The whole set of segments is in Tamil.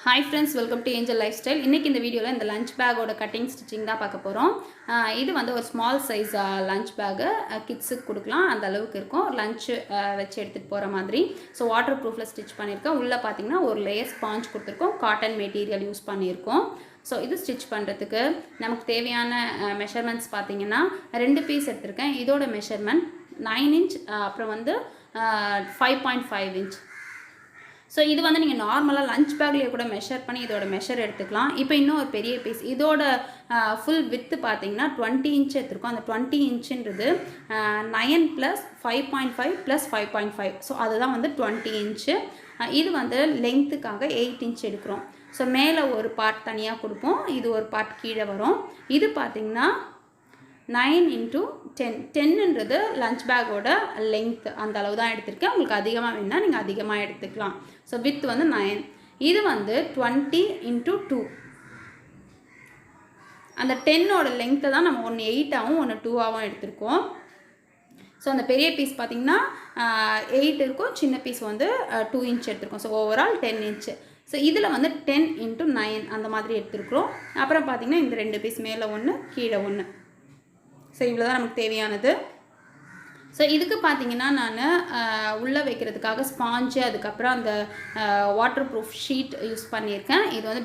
Hi friends, welcome to Angel Lifestyle. இன்னைக்கு இந்த வீடியோல இந்த லஞ்ச் பேக்கோட கட்டிங் ஸ்டிச்சிங் தான் பார்க்க போறோம். இது வந்து ஒரு ஸ்மால் சைஸ் லஞ்ச் பேக் கிட்ஸ்க்கு கொடுக்கலாம். அந்த அளவுக்கு இருக்கும். லஞ்ச் வச்சு எடுத்துட்டு போற மாதிரி. சோ வாட்டர் ப்ரூஃப்ல ஸ்டிட்ச் பண்ணிருக்கோம். உள்ள பாத்தீங்கன்னா ஒரு லேயர் ஸ்பாஞ்ச் கொடுத்திருக்கோம். காட்டன் மெட்டீரியல் யூஸ் பண்ணிருக்கோம். ஸோ இது ஸ்டிச் பண்ணுறதுக்கு நமக்கு தேவையான மெஷர்மெண்ட்ஸ் பார்த்தீங்கன்னா 2 பீஸ் எடுத்திருக்கேன். இதோட மெஷர்மெண்ட் 9 இன்ச் அப்புறம் வந்து 5.5 இன்ச். ஸோ இது வந்து நீங்கள் நார்மலாக லஞ்ச் பேக்லேயே கூட மெஷர் பண்ணி இதோட மெஷர் எடுத்துக்கலாம். இப்போ இன்னும் ஒரு பெரிய பீஸ் இதோட ஃபுல் வித்து பார்த்தீங்கன்னா 20 இன்ச் எடுத்துருக்கோம். அந்த 20 இன்ச்சுன்றது 9 + 5.5 + 5.5. ஸோ அதுதான் வந்து 20 இன்ச்சு. இது வந்து லெங்க்த்துக்காக 8 இன்ச் எடுக்கிறோம். ஸோ மேலே ஒரு பார்ட் தனியாக கொடுப்போம், இது ஒரு பார்ட் கீழே வரும். இது பார்த்திங்கன்னா 9 × 10. 10ன்றது லஞ்ச் பேக்கோட லெங்க்த், அந்த அளவு தான் எடுத்திருக்கேன். உங்களுக்கு அதிகமாக வேணுன்னா நீங்கள் அதிகமாக எடுத்துக்கலாம். ஸோ வித் வந்து 9. இது வந்து 20 × 2. அந்த 10ஓட லெங்க்த்தை தான் நம்ம ஒன்று 8ஆகவும் ஒன்று 2ஆகவும் எடுத்திருக்கோம். ஸோ அந்த பெரிய பீஸ் பார்த்திங்கன்னா 8 இருக்கும், சின்ன பீஸ் வந்து 2 இன்ச் எடுத்திருக்கோம். So overall 10 inch. ஸோ இதில் வந்து 10 × 9 அந்த மாதிரி எடுத்துருக்குறோம். அப்புறம் பார்த்திங்கன்னா இந்த 2 பீஸ் மேலே ஒன்று கீழே ஒன்று. ஸோ இவ்வளோ தான் நமக்கு தேவையானது. ஸோ இதுக்கு பார்த்தீங்கன்னா நான் உள்ளே வைக்கிறதுக்காக ஸ்பாஞ்சு, அதுக்கப்புறம் அந்த வாட்டர் ப்ரூஃப் ஷீட் யூஸ் பண்ணியிருக்கேன். இது வந்து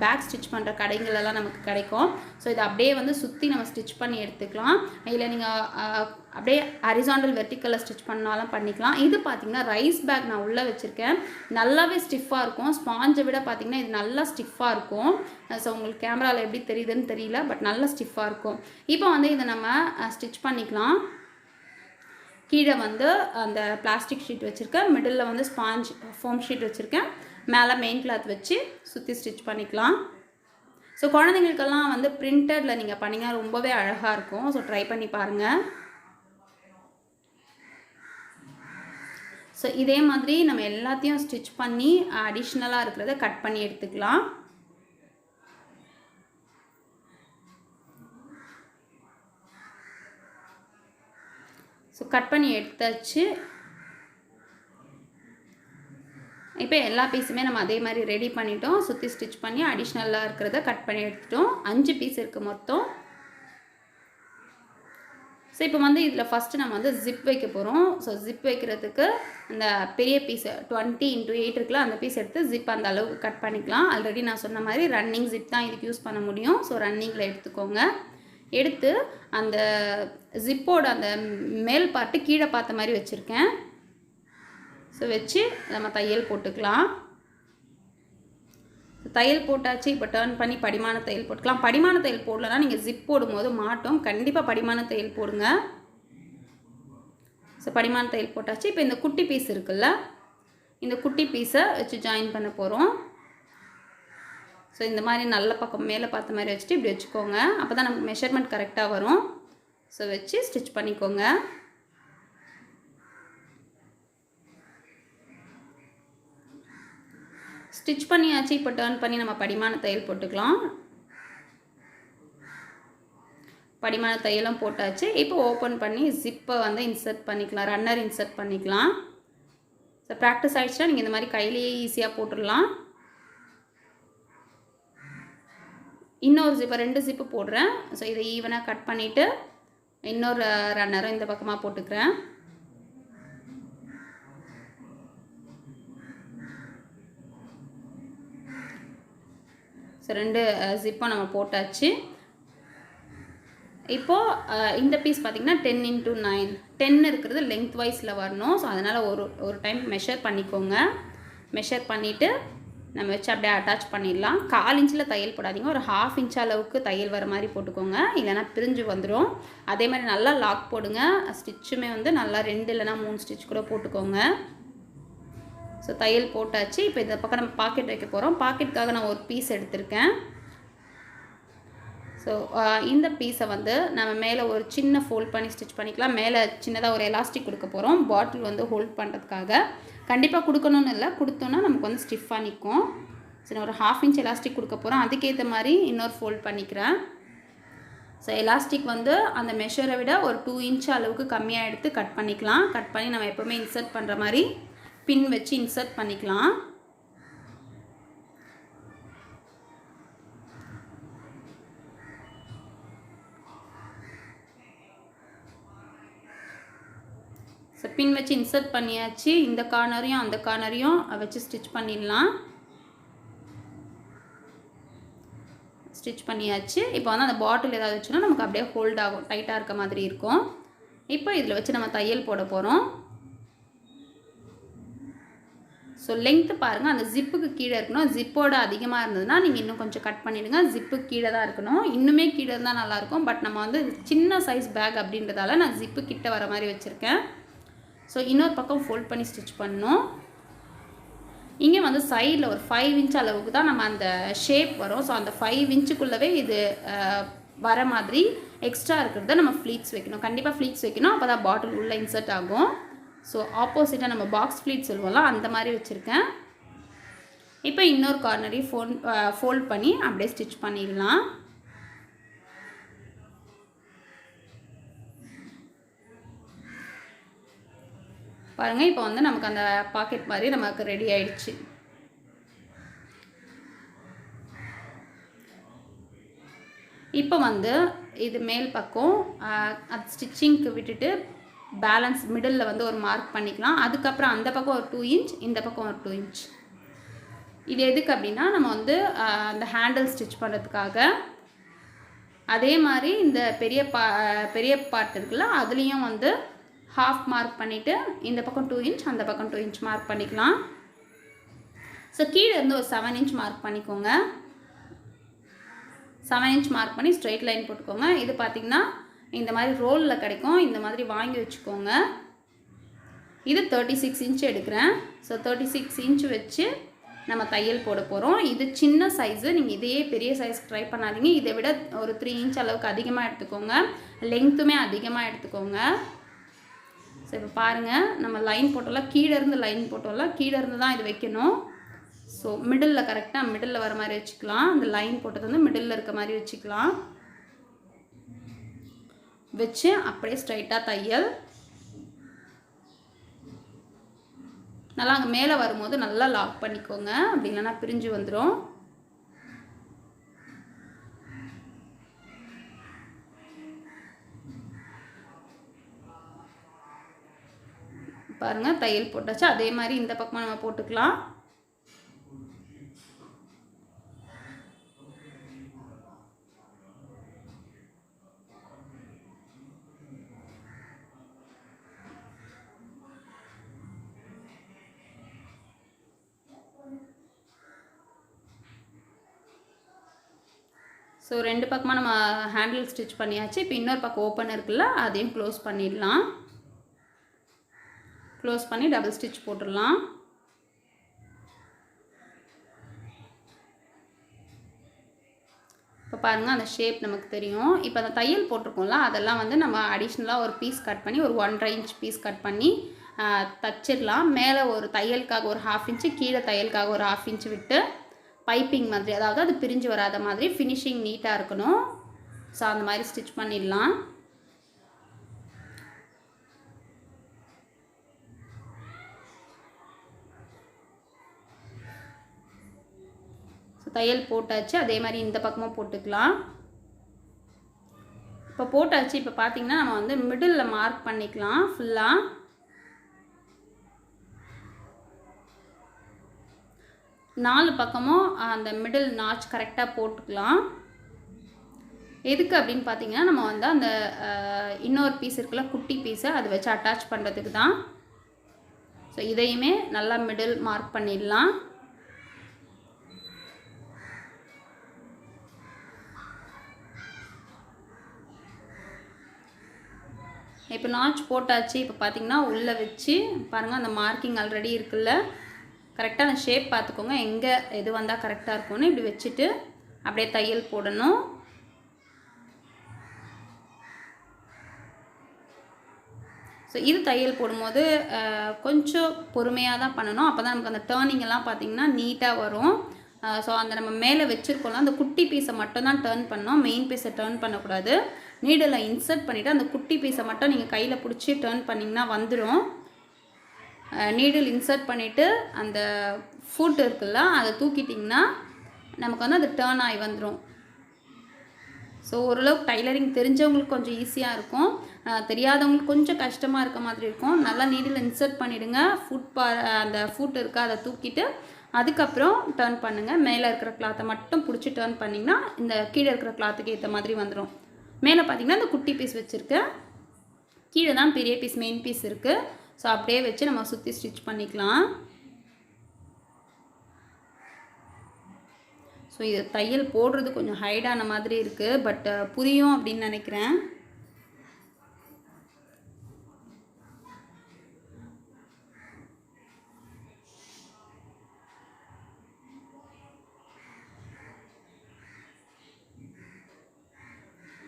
பேக் ஸ்டிச் பண்ணுற கடைங்களெல்லாம் நமக்கு கிடைக்கும். ஸோ இதை அப்படியே வந்து சுற்றி நம்ம ஸ்டிச் பண்ணி எடுத்துக்கலாம். இல்லை நீங்கள் அப்படியே ஹரிசாண்டல் வெர்டிக்கலில் ஸ்டிச் பண்ணாலும் பண்ணிக்கலாம். இது பார்த்திங்கன்னா ரைஸ் பேக் நான் உள்ளே வச்சுருக்கேன். நல்லாவே ஸ்டிஃபாக இருக்கும். ஸ்பாஞ்சை விட பார்த்திங்கன்னா இது நல்லா ஸ்டிஃபாக இருக்கும். ஸோ உங்களுக்கு கேமராவில் எப்படி தெரியுதுன்னு தெரியல, பட் நல்லா ஸ்டிஃபாக இருக்கும். இப்போ வந்து இதை நம்ம ஸ்டிச் பண்ணிக்கலாம். கீழே வந்து அந்த பிளாஸ்டிக் ஷீட் வச்சுருக்கேன், மிடில் வந்து ஸ்பாஞ்ச் ஃபோம் ஷீட் வச்சுருக்கேன், மேலே மெயின் கிளாத் வச்சு சுற்றி ஸ்டிச் பண்ணிக்கலாம். ஸோ குழந்தைங்களுக்கெல்லாம் வந்து பிரிண்டடில் நீங்கள் பண்ணிங்கன்னா ரொம்பவே அழகாக இருக்கும். ஸோ ட்ரை பண்ணி பாருங்கள். ஸோ இதே மாதிரி நம்ம எல்லாத்தையும் ஸ்டிச் பண்ணி அடிஷ்னலாக இருக்கிறத கட் பண்ணி எடுத்துக்கலாம். ஸோ கட் பண்ணி எடுத்தாச்சு. இப்போ எல்லா பீஸுமே நம்ம அதே மாதிரி ரெடி பண்ணிட்டோம். சுற்றி ஸ்டிச் பண்ணி அடிஷ்னலாக இருக்கிறத கட் பண்ணி எடுத்துட்டோம். 5 பீஸ் இருக்குது மொத்தம். ஸோ இப்போ வந்து இதில் ஃபஸ்ட்டு நம்ம வந்து ஜிப் வைக்க போகிறோம். ஸோ ஜிப் வைக்கிறதுக்கு அந்த பெரிய பீஸு 20 × 8 இருக்குல்ல, அந்த பீஸ் எடுத்து ஜிப் அந்த அளவுக்கு கட் பண்ணிக்கலாம். ஆல்ரெடி நான் சொன்ன மாதிரி ரன்னிங் ஜிப் தான் இதுக்கு யூஸ் பண்ண முடியும். ஸோ ரன்னிங்கில் எடுத்துக்கோங்க. எடுத்து அந்த ஜிப்போட அந்த மேல் பார்ட்டு கீழே பார்த்த மாதிரி வச்சுருக்கேன். ஸோ வச்சு நம்ம தையல் போட்டுக்கலாம். தையல் போட்டாச்சு. இப்போ டர்ன் பண்ணி படிமான தையல் போட்டுக்கலாம். படிமான தையல் போடலன்னா நீங்கள் ஜிப் போடும்போது மாட்டோம். கண்டிப்பாக படிமான தையல் போடுங்க. ஸோ படிமான தையல் போட்டாச்சு. இப்போ இந்த குட்டி பீஸ் இருக்குல்ல, இந்த குட்டி பீஸை வச்சு ஜாயின் பண்ண போகிறோம். ஸோ இந்த மாதிரி நல்ல பக்கம் மேலே பார்த்த மாதிரி வச்சுட்டு இப்படி வச்சுக்கோங்க. அப்போ தான் நமக்கு மெஷர்மெண்ட் கரெக்டாக வரும். ஸோ வச்சு ஸ்டிச் பண்ணிக்கோங்க. ஸ்டிச் பண்ணியாச்சு. இப்போ டர்ன் பண்ணி நம்ம படிமான தையல் போட்டுக்கலாம். படிமான தையலும் போட்டாச்சு. இப்போ ஓப்பன் பண்ணி ஜிப்பை வந்து இன்சர்ட் பண்ணிக்கலாம், ரன்னர் இன்சர்ட் பண்ணிக்கலாம். ஸோ ப்ராக்டிஸ் ஆகிடுச்சுன்னா நீங்கள் இந்த மாதிரி கையிலேயே ஈஸியாக போட்டுடலாம். இன்னொரு ஜிப்பை 2 ஜிப்பு போடுறேன். ஸோ இதை ஈவனாக கட் பண்ணிவிட்டு இன்னொரு ரன்னரும் இந்த பக்கமாக போட்டுக்கிறேன். ஸோ 2 ஜிப்பை நம்ம போட்டாச்சு. இப்போது இந்த பீஸ் பார்த்திங்கன்னா 10 × 9. 10 இருக்கிறது லென்த் வைஸில் வரணும். ஸோ அதனால் ஒரு டைம் மெஷர் பண்ணிக்கோங்க. மெஷர் பண்ணிவிட்டு நம்ம வச்சு அப்படியே அட்டாச் பண்ணிடலாம். 1/4 இன்ச்சில் தையல் போடாதீங்க, ஒரு 1/2 இன்ச் அளவுக்கு தையல் வர மாதிரி போட்டுக்கோங்க, இல்லைனா பிரிஞ்சு வந்துடும். அதே மாதிரி நல்லா லாக் போடுங்க. ஸ்டிச்சுமே வந்து நல்லா 2 இல்லைனா 3 ஸ்டிச் கூட போட்டுக்கோங்க. ஸோ தையல் போட்டாச்சு. இப்போ இந்த பக்கம் நம்ம பாக்கெட் வைக்க போகிறோம். பாக்கெட்டுக்காக நான் ஒரு பீஸ் எடுத்திருக்கேன். ஸோ இந்த பீஸை வந்து நம்ம மேலே ஒரு சின்ன ஃபோல்ட் பண்ணி ஸ்டிச் பண்ணிக்கலாம். மேலே சின்னதாக ஒரு எலாஸ்டிக் கொடுக்க போகிறோம், பாட்டில் வந்து ஹோல்ட் பண்ணுறதுக்காக. கண்டிப்பாக கொடுக்கணும்னு இல்லை, கொடுத்தோன்னா நமக்கு வந்து ஸ்டிஃபாக நிற்கும். ஸோ நான் ஒரு 1/2 இன்ச் எலாஸ்டிக் கொடுக்க போகிறோம். அதுக்கேற்ற மாதிரி இன்னொரு ஃபோல்ட் பண்ணிக்கிறேன். ஸோ எலாஸ்டிக் வந்து அந்த மெஷரை விட ஒரு 2 இன்ச் அளவுக்கு கம்மியாக எடுத்து கட் பண்ணிக்கலாம். கட் பண்ணி நம்ம எப்போவுமே இன்சர்ட் பண்ணுற மாதிரி பின் வச்சு இன்சர்ட் பண்ணிக்கலாம். ஸோ பின் வச்சு இன்சர்ட் பண்ணியாச்சு. இந்த கார்னரையும் அந்த கார்னரையும் வச்சு ஸ்டிச் பண்ணிடலாம். ஸ்டிச் பண்ணியாச்சு. இப்போ வந்து அந்த பாட்டில் ஏதாவது வச்சுன்னா நமக்கு அப்படியே ஹோல்ட் ஆகும், டைட்டாக இருக்க மாதிரி இருக்கும். இப்போ இதில் வச்சு நம்ம தையல் போட போகிறோம். ஸோ லென்த்து பாருங்கள், அந்த ஜிப்புக்கு கீழே இருக்கணும். ஜிப்போட அதிகமாக இருந்ததுன்னா நீங்கள் இன்னும் கொஞ்சம் கட் பண்ணிவிடுங்க. ஜிப்புக்கு கீழே தான் இருக்கணும். இன்னுமே கீழே இருந்தால் நல்லாயிருக்கும். பட் நம்ம வந்து சின்ன சைஸ் பேக் அப்படின்றதால நான் ஜிப்பு கிட்ட வர மாதிரி வச்சுருக்கேன். ஸோ இன்னொரு பக்கம் ஃபோல்ட் பண்ணி ஸ்டிச் பண்ணணும். இங்கே வந்து சைடில் ஒரு 5 இன்ச் அளவுக்கு தான் நம்ம அந்த ஷேப் வரும். ஸோ அந்த 5 இன்ச்சுக்குள்ளவே இது வர மாதிரி எக்ஸ்ட்ரா இருக்கிறத நம்ம ஃப்ளீட்ஸ் வைக்கணும். கண்டிப்பாக ஃப்ளீட்ஸ் வைக்கணும், அப்போ தான் பாட்டில் உள்ளே இன்சர்ட் ஆகும். ஸோ ஆப்போசிட்டாக நம்ம பாக்ஸ் ஃப்ளீட் சொல்லுவோம்ல, அந்த மாதிரி வச்சுருக்கேன். இப்போ இன்னொரு கார்னரையும் ஃபோல்ட் பண்ணி அப்படியே ஸ்டிச் பண்ணிடலாம். பாருங்கள், இப்போ வந்து நமக்கு அந்த பாக்கெட் மாதிரி நமக்கு ரெடி ஆயிடுச்சு. இப்போ வந்து இது மேல் பக்கம் அது ஸ்டிச்சிங்க்கு விட்டுட்டு பேலன்ஸ் மிடில் வந்து ஒரு மார்க் பண்ணிக்கலாம். அதுக்கப்புறம் அந்த பக்கம் ஒரு 2 இன்ச், இந்த பக்கம் ஒரு 2 இன்ச். இது எதுக்கு அப்படின்னா நம்ம வந்து அந்த ஹேண்டில் ஸ்டிச் பண்ணுறதுக்காக. அதே மாதிரி இந்த பெரிய பார்ட் இருக்குல்ல, அதுலேயும் வந்து ஹாஃப் மார்க் பண்ணிவிட்டு இந்த பக்கம் 2 இன்ச், அந்த பக்கம் 2 இன்ச் மார்க் பண்ணிக்கலாம். ஸோ கீழே இருந்து ஒரு 7 இன்ச் மார்க் பண்ணிக்கோங்க. 7 இன்ச் மார்க் பண்ணி ஸ்ட்ரெயிட் லைன் போட்டுக்கோங்க. இது பார்த்திங்கன்னா இந்த மாதிரி ரோலில் கிடைக்கும், இந்த மாதிரி வாங்கி வச்சுக்கோங்க. இது 36 இன்ச் எடுக்கிறேன். ஸோ 36 இன்ச் வச்சு நம்ம தையல் போட போகிறோம். இது சின்ன சைஸு, நீங்கள் இதையே பெரிய சைஸ் ட்ரை பண்ணாதீங்க. இதை விட ஒரு 3 இன்ச் அளவுக்கு அதிகமாக எடுத்துக்கோங்க. லெங்க்த்துமே அதிகமாக எடுத்துக்கோங்க. ஸோ இப்போ பாருங்கள், நம்ம லைன் போட்டோம்ல, கீழேருந்து லைன் போட்டோம்ல, கீழேருந்து தான் இது வைக்கணும். ஸோ மிடில் கரெக்டாக மிடில் வர மாதிரி வச்சுக்கலாம். அந்த லைன் போட்டது வந்து மிடில் இருக்க மாதிரி வச்சுக்கலாம். வச்சு அப்படியே ஸ்ட்ரைட்டாக தையல். நல்லா அங்கே மேலே வரும்போது நல்லா லாக் பண்ணிக்கோங்க, அப்படி இல்லைன்னா பிரிஞ்சு வந்துடும். பாருங்கள், தையல் போட்டாச்சு. அதே மாதிரி இந்த பக்கமாக நம்ம போட்டுக்கலாம். ஸோ 2 பக்கமாக நம்ம ஹேண்டில் ஸ்டிச் பண்ணியாச்சு. இப்போ இன்னொரு பக்கம் ஓப்பன் இருக்குல்ல, அதையும் க்ளோஸ் பண்ணிடலாம். க்ளோஸ் பண்ணி டபுள் ஸ்டிச் போட்டுடலாம். இப்போ பாருங்கள், அந்த ஷேப் நமக்கு தெரியும். இப்போ அந்த தையல் போட்டிருக்கோம்ல, அதெல்லாம் வந்து நம்ம அடிஷ்னலாக ஒரு பீஸ் கட் பண்ணி ஒரு 1.5 இன்ச் பீஸ் கட் பண்ணி தச்சிடலாம். மேலே ஒரு தையலுக்காக ஒரு 1/2 இன்ச்சு, கீழே தையலுக்காக ஒரு 1/2 இன்ச்சு விட்டு பைப்பிங் மாதிரி, அதாவது அது பிரிஞ்சு வராத மாதிரி ஃபினிஷிங் நீட்டாக இருக்கணும். ஸோ அந்த மாதிரி ஸ்டிச் பண்ணிடலாம். ஸோ தையல் போட்டாச்சு. அதே மாதிரி இந்த பக்கமும் போட்டுக்கலாம். இப்போ போட்டாச்சு. இப்போ பார்த்திங்கன்னா நம்ம வந்து மிடில் மார்க் பண்ணிக்கலாம். ஃபுல்லாக நாலு பக்கமும் அந்த மிடில் நாச் கரெக்டாக போட்டுக்கலாம். எதுக்கு அப்படின்னு பார்த்தீங்கன்னா நம்ம வந்து அந்த இன்னொரு பீஸ் இருக்குல்ல, குட்டி பீஸை அதை வச்சு அட்டாச் பண்ணுறதுக்கு தான். ஸோ இதையுமே நல்லா மிடில் மார்க் பண்ணிடலாம். இப்போ நாச் போட்டாச்சு. இப்போ பார்த்திங்கன்னா உள்ளே வச்சு பாருங்கள், அந்த மார்க்கிங் ஆல்ரெடி இருக்குல்ல, கரெக்டாக அந்த ஷேப் பார்த்துக்கோங்க, எங்கே எது வந்தால் கரெக்டாக இருக்கும்னு. இப்படி வச்சுட்டு அப்படியே தையல் போடணும். ஸோ இது தையல் போடும்போது கொஞ்சம் பொறுமையாக தான் பண்ணணும். அப்போ தான் நமக்கு அந்த டேர்னிங் எல்லாம் பார்த்திங்கன்னா நீட்டாக வரும். ஸோ அந்த நம்ம மேலே வச்சுருக்கோம்ல, அந்த குட்டி பீஸை மட்டும் தான் டேர்ன் பண்ணோம், மெயின் பீஸை டேர்ன் பண்ணக்கூடாது. நீடில் இன்சர்ட் பண்ணிவிட்டு அந்த குட்டி பீஸை மட்டும் நீங்கள் கையில் பிடிச்சி டேர்ன் பண்ணிங்கன்னா வந்துடும். நீடில் இன்சர்ட் பண்ணிவிட்டு அந்த ஃபுட் இருக்குல்ல, அதை தூக்கிட்டிங்கன்னா நமக்கு வந்து அது டேர்ன் ஆகி வந்துடும். ஸோ ஓரளவுக்கு டைலரிங் தெரிஞ்சவங்களுக்கு கொஞ்சம் ஈஸியாக இருக்கும், தெரியாதவங்களுக்கு கொஞ்சம் கஷ்டமாக இருக்க மாதிரி இருக்கும். நல்லா நீடில் இன்சர்ட் பண்ணிவிடுங்க. அந்த ஃபுட் இருக்கா அதை தூக்கிட்டு அதுக்கப்புறம் டர்ன் பண்ணுங்கள். மேலே இருக்கிற கிளாத்தை மட்டும் பிடிச்சி டர்ன் பண்ணிங்கன்னா இந்த கீழே இருக்கிற கிளாத்துக்கு ஏற்ற மாதிரி வந்துடும். மேலே பார்த்திங்கன்னா இந்த குட்டி பீஸ் வச்சுருக்கேன், கீழே தான் பெரிய பீஸ் மெயின் பீஸ் இருக்குது. ஸோ அப்படியே வச்சு நம்ம சுற்றி ஸ்டிச் பண்ணிக்கலாம். ஸோ இது தையல் போடுறது கொஞ்சம் ஹைடான மாதிரி இருக்குது, பட் புரியும் அப்படின்னு நினைக்கிறேன்.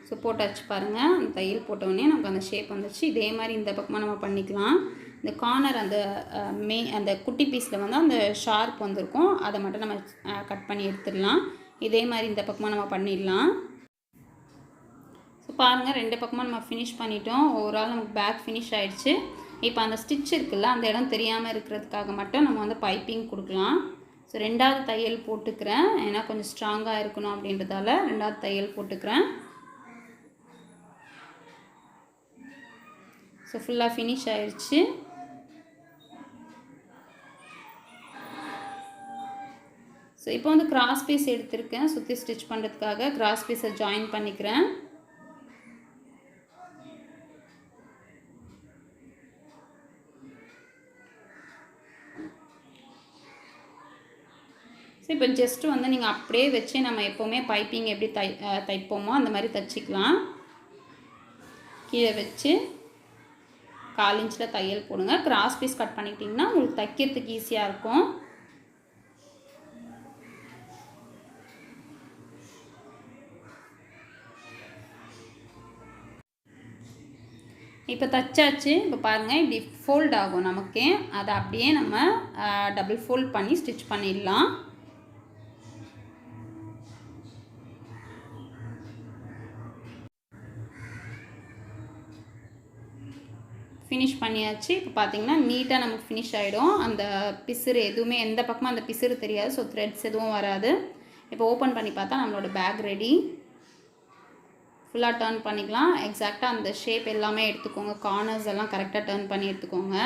ஸோ போட்டாச்சு பாருங்கள். அந்த தையல் போட்டோடனே நமக்கு அந்த ஷேப் வந்துச்சு. இதே மாதிரி இந்த பக்கமாக நம்ம பண்ணிக்கலாம். இந்த கார்னர் அந்த குட்டி பீஸில் வந்து அந்த ஷார்ப் வந்திருக்கும், அதை மட்டும் நம்ம கட் பண்ணி எடுத்துடலாம். இதே மாதிரி இந்த பக்கமாக நம்ம பண்ணிடலாம். ஸோ பாருங்கள், 2 பக்கமாக நம்ம ஃபினிஷ் பண்ணிட்டோம். ஓவரால் நமக்கு பேக் ஃபினிஷ் ஆகிடுச்சு. இப்போ அந்த ஸ்டிச் இருக்குல்ல, அந்த இடம் தெரியாமல் இருக்கிறதுக்காக மட்டும் நம்ம வந்து பைப்பிங் கொடுக்கலாம். ஸோ 2வது தையல் போட்டுக்கிறேன், ஏன்னா கொஞ்சம் ஸ்ட்ராங்காக இருக்கணும் அப்படின்றதால 2வது தையல் போட்டுக்கிறேன். ஸோ ஃபுல்லாக ஃபினிஷ் ஆயிடுச்சு. ஸோ இப்போ வந்து கிராஸ் பீஸ் எடுத்திருக்கேன், சுற்றி ஸ்டிச் பண்ணுறதுக்காக கிராஸ் பீஸை ஜாயின் பண்ணிக்கிறேன். ஸோ இப்போ ஜஸ்ட்டு வந்து நீங்கள் அப்படியே வச்சு நம்ம எப்போவுமே பைப்பிங் எப்படி தைப்போமோ அந்த மாதிரி தைச்சிக்கலாம். கீழே வச்சு 1/4 இன்ச்சில் தையல் போடுங்க. கிராஸ் பீஸ் கட் பண்ணிக்கிட்டிங்கன்னா உங்களுக்கு தைக்கிறதுக்கு ஈஸியாக இருக்கும். இப்போ தைச்சாச்சு. இப்போ பாருங்கள், இப்படி ஃபோல்ட் ஆகும் நமக்கு. அதை அப்படியே நம்ம டபுள் ஃபோல்ட் பண்ணி ஸ்டிச் பண்ணிடலாம். ஃபினிஷ் பண்ணியாச்சு. இப்போ பார்த்தீங்கன்னா நீட்டாக நமக்கு ஃபினிஷ் ஆகிடும். அந்த பிசுறு எதுவுமே எந்த பக்கமும் அந்த பிசுறு தெரியாது. ஸோ த்ரெட்ஸ் எதுவும் வராது. இப்போ ஓப்பன் பண்ணி பார்த்தா நம்மளோட பேக் ரெடி. ஃபுல்லாக டர்ன் பண்ணிக்கலாம். எக்ஸாக்டாக அந்த ஷேப் எல்லாமே எடுத்துக்கோங்க, கார்னர்ஸ் எல்லாம் கரெக்டாக டர்ன் பண்ணி எடுத்துக்கோங்க.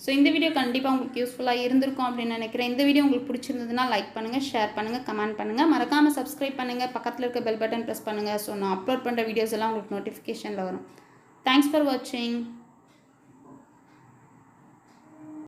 ஸோ இந்த வீடியோ கண்டிப்பாக உங்களுக்கு யூஸ்ஃபுல்லாக இருந்திருக்கும் அப்படின்னு நினைக்கிறேன். இந்த வீடியோ உங்களுக்கு பிடிச்சிருந்ததுன்னா லைக் பண்ணுங்கள், ஷேர் பண்ணுங்கள், கமெண்ட் பண்ணுங்கள். மறக்காமல் சப்ஸ்கிரைப் பண்ணுங்கள், பக்கத்தில் இருக்க பெல் பட்டன் ப்ரெஸ் பண்ணுங்கள். ஸோ நான் அப்லோட் பண்ணுற வீடியோஸ் எல்லாம் உங்களுக்கு நோட்டிஃபிகேஷனில் வரும். Thanks for watching.